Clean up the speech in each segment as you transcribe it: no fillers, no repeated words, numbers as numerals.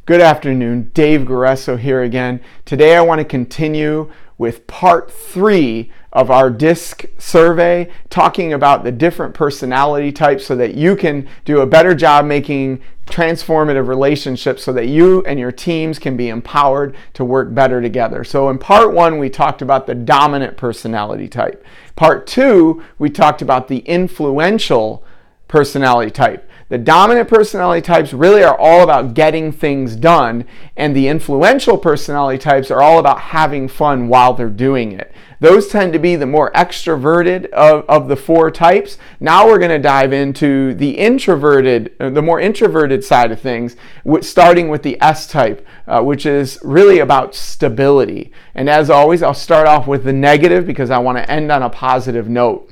Good afternoon, Dave Guaresso here again. Today I want to continue with part 3 of our DISC survey, talking about the different personality types so that you can do a better job making transformative relationships so that you and your teams can be empowered to work better together. So in part 1, we talked about the dominant personality type. Part 2, we talked about the influential personality type. The dominant personality types really are all about getting things done, and the influential personality types are all about having fun while they're doing it. Those tend to be the more extroverted of the 4 types. Now we're going to dive into the more introverted side of things, starting with the S type, which is really about stability. And as always, I'll start off with the negative because I want to end on a positive note.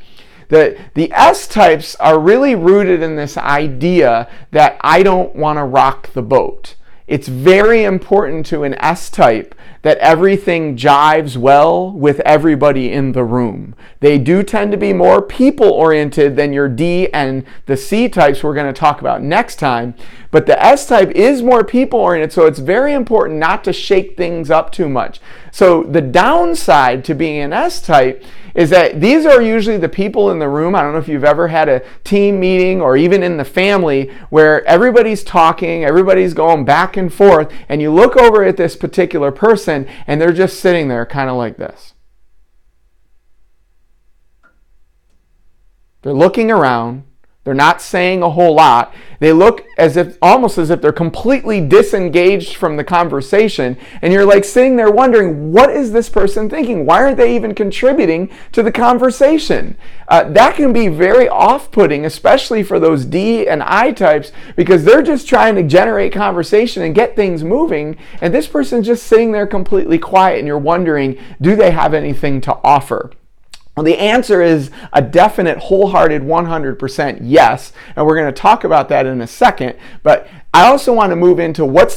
The S types are really rooted in this idea that I don't want to rock the boat. It's very important to an S type that everything jives well with everybody in the room. They do tend to be more people-oriented than your D and the C types we're going to talk about next time. But the S type is more people-oriented, so it's very important not to shake things up too much. So the downside to being an S type is that these are usually the people in the room. I don't know if you've ever had a team meeting or even in the family where everybody's talking, everybody's going back and forth, and you look over at this particular person and they're just sitting there kind of like this. They're looking around. They're not saying a whole lot. They look almost as if they're completely disengaged from the conversation. And you're like sitting there wondering, what is this person thinking? Why aren't they even contributing to the conversation? That can be very off-putting, especially for those D and I types, because they're just trying to generate conversation and get things moving. And this person's just sitting there completely quiet, and you're wondering, do they have anything to offer? Well, the answer is a definite, wholehearted, 100% yes, and we're going to talk about that in a second. But I also want to move into what's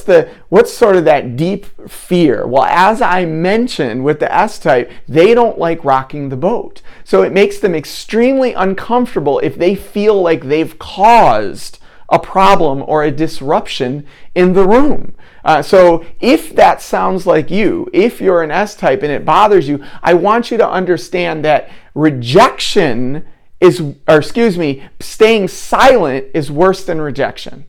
sort of that deep fear. Well, as I mentioned with the S type, they don't like rocking the boat. So it makes them extremely uncomfortable if they feel like they've caused a problem or a disruption in the room. So if that sounds like you, if you're an S type and it bothers you, I want you to understand that staying silent is worse than rejection.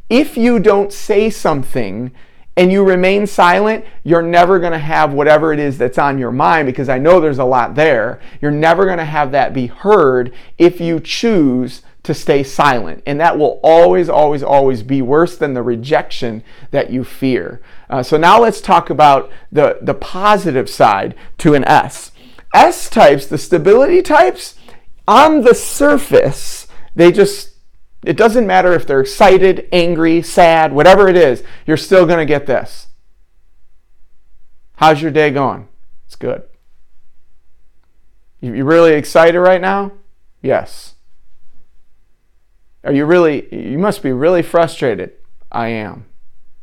If you don't say something and you remain silent, you're never going to have whatever it is that's on your mind, because I know there's a lot there. You're never going to have that be heard if you choose to stay silent. And that will always, always, always be worse than the rejection that you fear. So now let's talk about the positive side to an S. S types, the stability types, on the surface, it doesn't matter if they're excited, angry, sad, whatever it is, you're still going to get this. How's your day going? It's good. You really excited right now? Yes. You must be really frustrated. I am.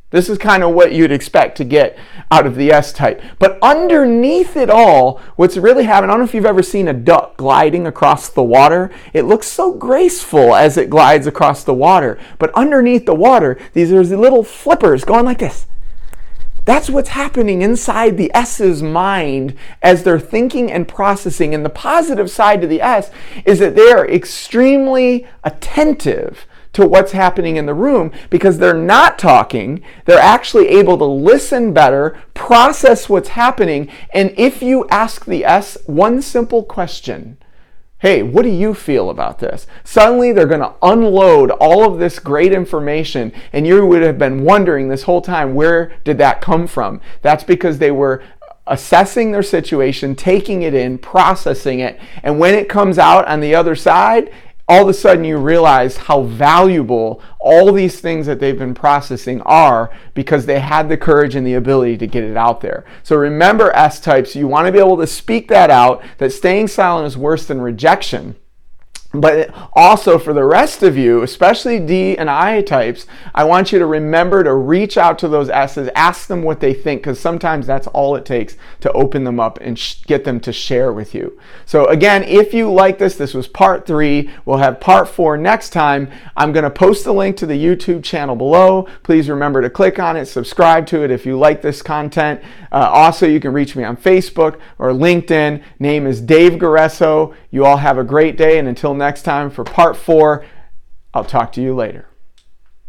This is kind of what you'd expect to get out of the S type. But underneath it all, what's really happening, I don't know if you've ever seen a duck gliding across the water. It looks so graceful as it glides across the water. But underneath the water, there's little flippers going like this. That's what's happening inside the S's mind as they're thinking and processing. And the positive side to the S is that they are extremely attentive to what's happening in the room, because they're not talking. They're actually able to listen better, process what's happening. And if you ask the S one simple question, hey, what do you feel about this? Suddenly they're going to unload all of this great information, and you would have been wondering this whole time, where did that come from? That's because they were assessing their situation, taking it in, processing it, and when it comes out on the other side, all of a sudden you realize how valuable all these things that they've been processing are, because they had the courage and the ability to get it out there. So remember, S types, you want to be able to speak that out, that staying silent is worse than rejection. But also for the rest of you, especially D and I types, I want you to remember to reach out to those S's, ask them what they think, because sometimes that's all it takes to open them up and get them to share with you. So again, if you like this was part 3. We'll have part 4 next time. I'm going to post the link to the YouTube channel below. Please remember to click on it, subscribe to it if you like this content. Also, you can reach me on Facebook or LinkedIn. Name is Dave Guresso. You all have a great day, and until next time for part 4, I'll talk to you later.